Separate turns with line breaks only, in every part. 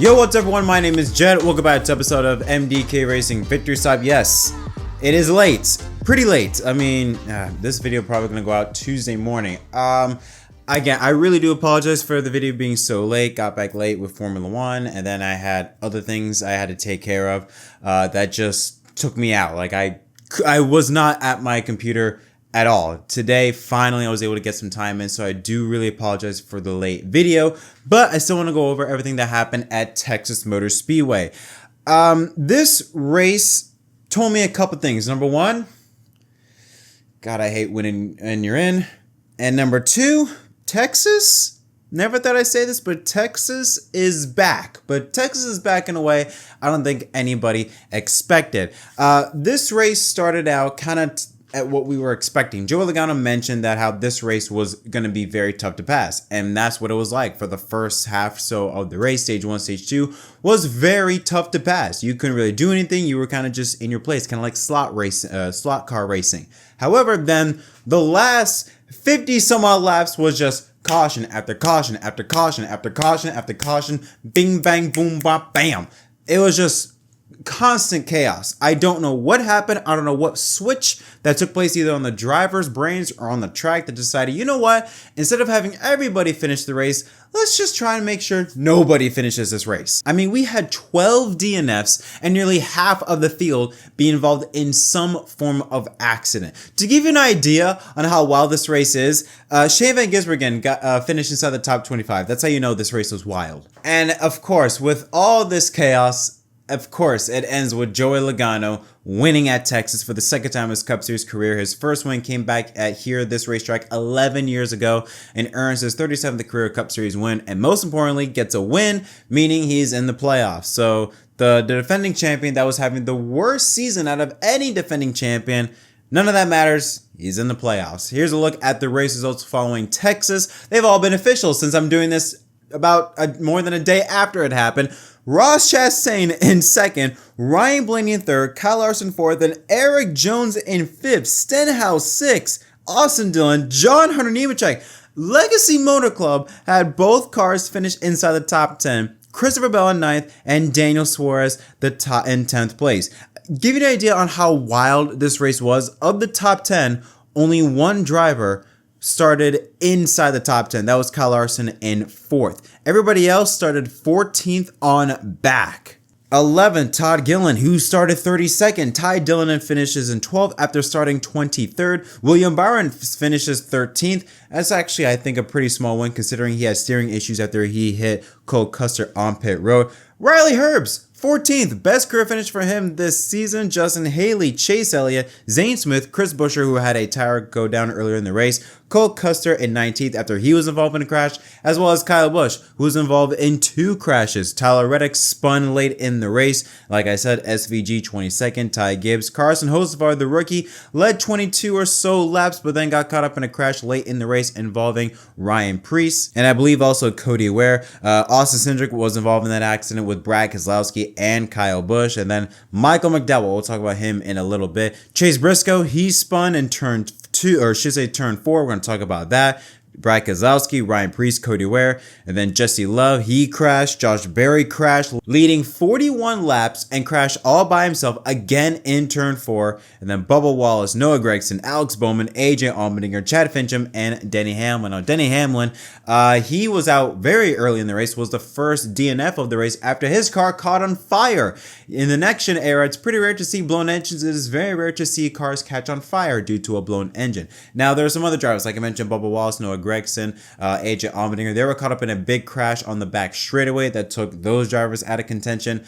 Yo, what's up everyone? My name is Jed. Welcome back to episode of MDK Racing Victory Stop. Yes, it is late. Pretty late. I mean, this video probably gonna go out Tuesday morning. Again, I really do apologize for the video being so late. Got back late with Formula One, and then I had other things I had to take care of that just took me out. Like I was not at my computer at all. Today, finally, I was able to get some time in, so I do really apologize for the late video, but I still want to go over everything that happened at Texas Motor Speedway. This race told me a couple things. Number one, God, I hate winning and you're in. And number two, Texas, never thought I'd say this, but Texas is back. But Texas is back in a way I don't think anybody expected. This race started out kind of at what we were expecting. Joey Logano mentioned that how this race was going to be very tough to pass, and that's what it was like for the first half so of the race. Stage 1, Stage 2 was very tough to pass. You couldn't really do anything. You were kind of just in your place, kind of like slot car racing. However, then the last 50 some odd laps was just caution after caution after caution after caution after caution, bing bang boom bop bam. It was just constant chaos. I don't know what happened. I don't know what switch that took place either on the driver's brains or on the track that decided, you know what, instead of having everybody finish the race, let's just try and make sure nobody finishes this race. I mean, we had 12 DNFs and nearly half of the field be involved in some form of accident. To give you an idea on how wild this race is, Shane Van Gisbergen got finished inside the top 25. That's how you know this race was wild. And of course, with all this chaos, of course, it ends with Joey Logano winning at Texas for the second time in his Cup Series career. His first win came back at this racetrack 11 years ago and earns his 37th career Cup Series win. And most importantly, gets a win, meaning he's in the playoffs. So the defending champion that was having the worst season out of any defending champion, none of that matters. He's in the playoffs. Here's a look at the race results following Texas. They've all been official since I'm doing this about more than a day after it happened. Ross Chastain in second, Ryan Blaney in third, Kyle Larson fourth, and Eric Jones in fifth, Stenhouse sixth, Austin Dillon, John Hunter Nemechek. Legacy Motor Club had both cars finish inside the top 10. Christopher Bell in ninth, and Daniel Suarez in 10th place. Give you an idea on how wild this race was. Of the top 10, only one driver started inside the top 10. That was Kyle Larson in 4th. Everybody else started 14th on back. 11th, Todd Gillen, who started 32nd. Ty Dillon finishes in 12th after starting 23rd. William Byron finishes 13th. That's actually, I think, a pretty small win considering he had steering issues after he hit Cole Custer on pit road. Riley Herbst, 14th, best career finish for him this season. Justin Haley, Chase Elliott, Zane Smith, Chris Buescher, who had a tire go down earlier in the race, Cole Custer in 19th after he was involved in a crash, as well as Kyle Busch, who was involved in 2 crashes. Tyler Reddick spun late in the race. Like I said, SVG 22nd, Ty Gibbs. Carson Hocevar, the rookie, led 22 or so laps, but then got caught up in a crash late in the race involving Ryan Preece, and I believe also Cody Ware. Austin Cindric was involved in that accident with Brad Keselowski and Kyle Busch, and then Michael McDowell, we'll talk about him in a little bit. Chase Briscoe, he spun in turn 2, or should say turn 4, we're going to talk about that. Brad Keselowski, Ryan Preece, Cody Ware, and then Jesse Love, he crashed. Josh Berry crashed, leading 41 laps and crashed all by himself again in turn 4. And then Bubba Wallace, Noah Gragson, Alex Bowman, AJ Allmendinger, Chad Fincham, and Denny Hamlin. Now, Denny Hamlin, he was out very early in the race, was the first DNF of the race after his car caught on fire. In the next-gen era, it's pretty rare to see blown engines. It is very rare to see cars catch on fire due to a blown engine. Now, there are some other drivers, like I mentioned, Bubba Wallace, Noah Gragson, AJ Allmendinger. They were caught up in a big crash on the back straightaway that took those drivers out of contention.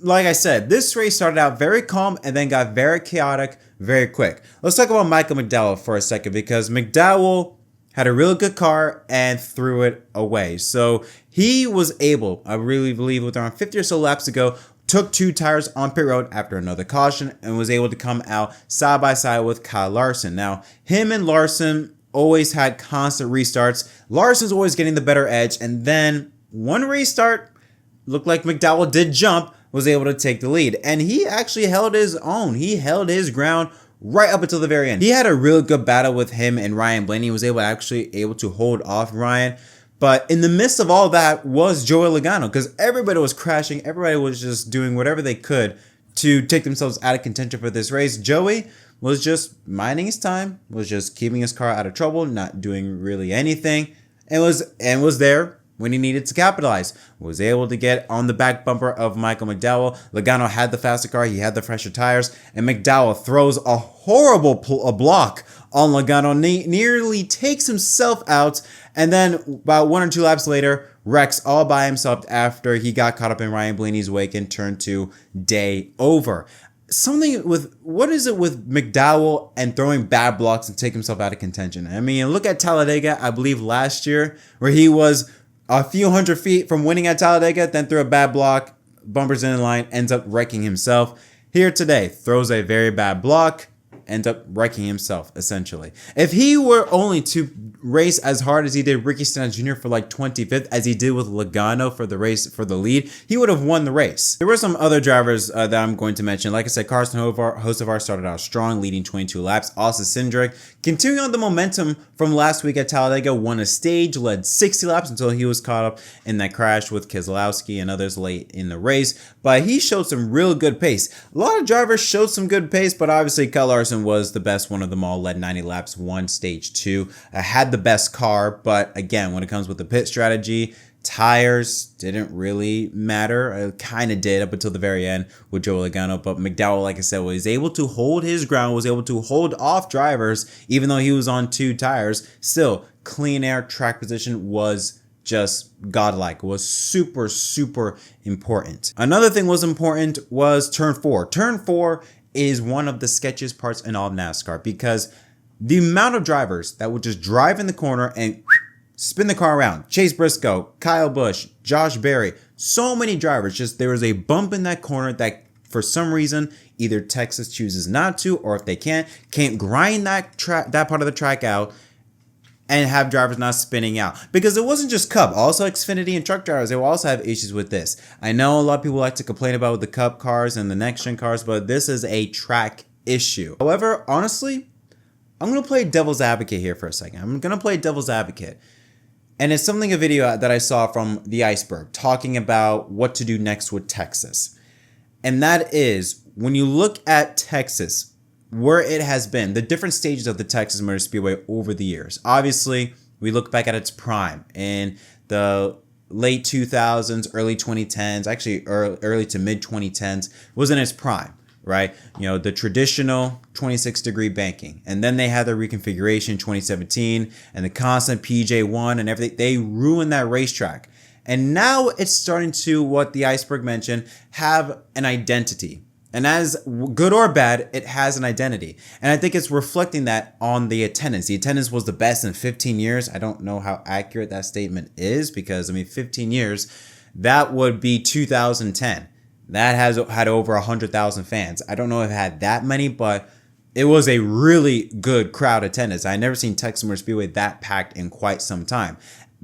Like I said, this race started out very calm and then got very chaotic very quick. Let's talk about Michael McDowell for a second, because McDowell had a really good car and threw it away. So he was able, I really believe, with around 50 or so laps to go, took 2 tires on pit road after another caution and was able to come out side by side with Kyle Larson. Now, him and Larson always had constant restarts. Larson's always getting the better edge, and then one restart, looked like McDowell did jump, was able to take the lead, and he actually held his own. He held his ground right up until the very end. He had a real good battle with him and Ryan Blaney. He was able to hold off Ryan, But in the midst of all that was Joey Logano, because everybody was crashing. Everybody was just doing whatever they could to take themselves out of contention for this race. Joey was just minding his time, was just keeping his car out of trouble, not doing really anything, and was there when he needed to capitalize. Was able to get on the back bumper of Michael McDowell. Logano had the faster car, he had the fresher tires, and McDowell throws a horrible block on Logano, nearly takes himself out, and then about 1 or 2 laps later, wrecks all by himself after he got caught up in Ryan Blaney's wake and turned to day over. Something with, what is it with McDowell and throwing bad blocks and take himself out of contention? I mean, look at Talladega, I believe last year, where he was a few hundred feet from winning at Talladega, then threw a bad block, bumpers in line, ends up wrecking himself. Here today, throws a very bad block, ends up wrecking himself, essentially. If he were only to race as hard as he did Ricky Stenhouse Jr. for like 25th, as he did with Logano for the race, for the lead, he would have won the race. There were some other drivers that I'm going to mention. Like I said, Carson Hocevar started out strong, leading 22 laps. Austin Cindric, continuing on the momentum from last week at Talladega, won a stage, led 60 laps until he was caught up in that crash with Keselowski and others late in the race. But he showed some real good pace. A lot of drivers showed some good pace, but obviously Kyle Larson was the best one of them all, led 90 laps, won stage 2, had the best car, but again, when it comes with the pit strategy, tires didn't really matter. It kind of did up until the very end with Joey Logano, but McDowell, like I said, was able to hold his ground, was able to hold off drivers, even though he was on 2 tires. Still, clean air track position was just godlike, was super, super important. Another thing was important was turn 4. Turn 4 is one of the sketchiest parts in all of NASCAR, because the amount of drivers that would just drive in the corner and spin the car around. Chase Briscoe, Kyle Busch, Josh Berry, so many drivers. Just there was a bump in that corner that for some reason either Texas chooses not to, or if they can't grind that part of the track out and have drivers not spinning out. Because it wasn't just Cup, also Xfinity and truck drivers, they will also have issues with this. I know a lot of people like to complain about the Cup cars and the next gen cars, but this is a track issue. However, honestly, I'm going to play devil's advocate here for a second. I'm going to play devil's advocate. And it's a video that I saw from The Iceberg talking about what to do next with Texas. And that is, when you look at Texas, where it has been, the different stages of the Texas Motor Speedway over the years. Obviously, we look back at its prime in the late 2000s, early 2010s, actually early to mid 2010s, was in its prime, right? You know, the traditional 26-degree banking. And then they had their reconfiguration 2017 and the constant PJ1 and everything. They ruined that racetrack. And now it's starting to, what the Iceberg mentioned, have an identity. And as good or bad, it has an identity. And I think it's reflecting that on the attendance. The attendance was the best in 15 years. I don't know how accurate that statement is because, I mean, 15 years, that would be 2010. That has had over 100,000 fans. I don't know if it had that many, but it was a really good crowd attendance. I never seen Texas Motor Speedway that packed in quite some time.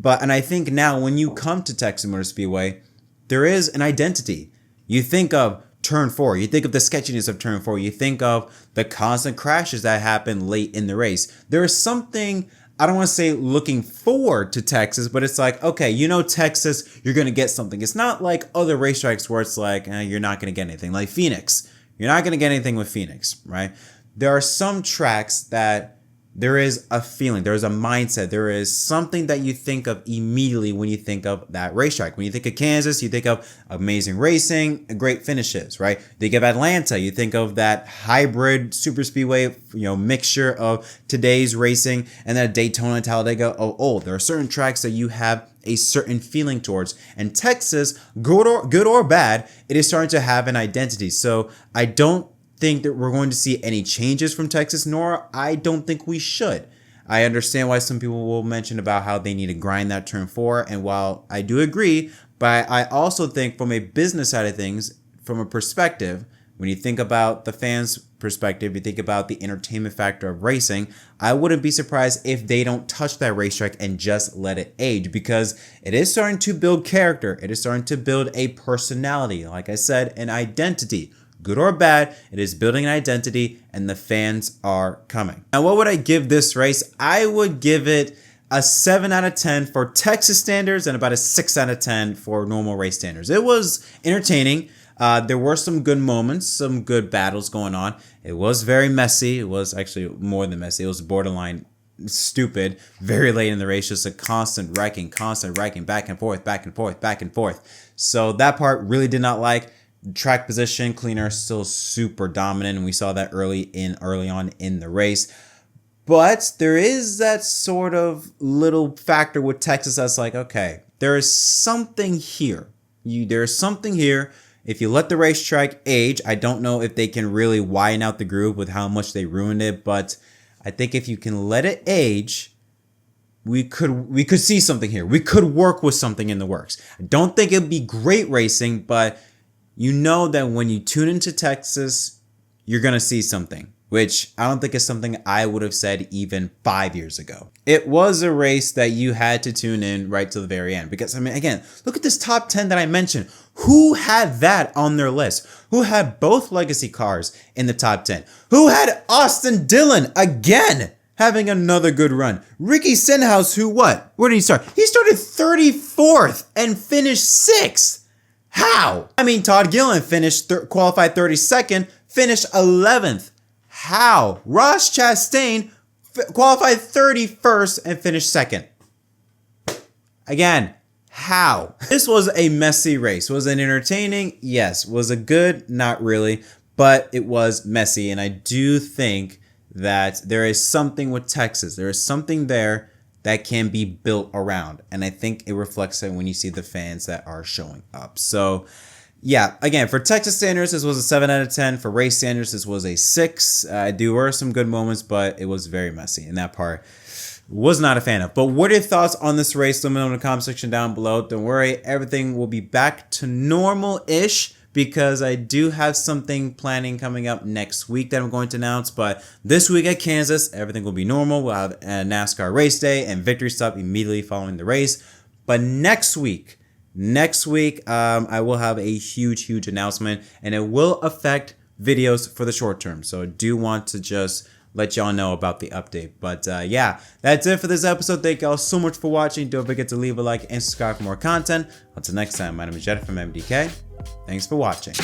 And I think now when you come to Texas Motor Speedway, there is an identity. You think of Turn 4. You think of the sketchiness of Turn 4. You think of the constant crashes that happen late in the race. There is something, I don't want to say looking forward to Texas, but it's like, okay, you know Texas, you're going to get something. It's not like other racetracks where it's like, you're not going to get anything. Like Phoenix. You're not going to get anything with Phoenix, right? There are some tracks that there is a feeling, there is a mindset, there is something that you think of immediately when you think of that racetrack. When you think of Kansas, you think of amazing racing, great finishes, right? Think of Atlanta, you think of that hybrid super speedway, mixture of today's racing and that Daytona, Talladega of old. There are certain tracks that you have a certain feeling towards. And Texas, good or bad, it is starting to have an identity. So I don't think that we're going to see any changes from Texas, nor I don't think we should. I understand why some people will mention about how they need to grind that Turn 4, and while I do agree, but I also think from a business side of things, from a perspective, when you think about the fans' perspective, you think about the entertainment factor of racing, I wouldn't be surprised if they don't touch that racetrack and just let it age, because it is starting to build character. It is starting to build a personality, like I said, an identity. Good or bad, it is building an identity and the fans are coming. Now, what would I give this race? I would give it a 7 out of 10 for Texas standards and about a 6 out of 10 for normal race standards. It was entertaining. There were some good moments, some good battles going on. It was very messy. It was actually more than messy. It was borderline stupid. Very late in the race, just a constant wrecking, back and forth, back and forth, back and forth. So that part really did not like. Track position, clean air still super dominant, and we saw that early on in the race. But there is that sort of little factor with Texas that's like, okay, there is something here. There's something here. If you let the racetrack age, I don't know if they can really widen out the groove with how much they ruined it, but I think if you can let it age, we could see something here. We could work with something in the works. I don't think it'd be great racing, but you know that when you tune into Texas, you're going to see something, which I don't think is something I would have said even 5 years ago. It was a race that you had to tune in right to the very end because, I mean, again, look at this top 10 that I mentioned. Who had that on their list? Who had both legacy cars in the top 10? Who had Austin Dillon again having another good run? Ricky Stenhouse, where did he start? He started 34th and finished 6th. How? I mean, Todd Gillen qualified 32nd, finished 11th. How? Ross Chastain qualified 31st and finished 2nd. Again, how? This was a messy race. Was it entertaining? Yes. Was it good? Not really, but it was messy, and I do think that there is something with Texas. There is something there that can be built around. And I think it reflects it when you see the fans that are showing up. So yeah, again, for Texas standards, this was a 7 out of 10. For race standards, this was a 6. There were some good moments, but it was very messy. And that part was not a fan of. But what are your thoughts on this race? Let me know in the comment section down below. Don't worry, everything will be back to normal-ish, because I do have something planning coming up next week that I'm going to announce. But this week at Kansas, everything will be normal. We'll have a NASCAR race day and victory stop immediately following the race. But next week, I will have a huge announcement, and it will affect videos for the short term. So I do want to just let y'all know about the update. But yeah, that's it for this episode. Thank y'all so much for watching. Don't forget to leave a like and subscribe for more content. Until next time, my name is Jed from MDK. Thanks for watching.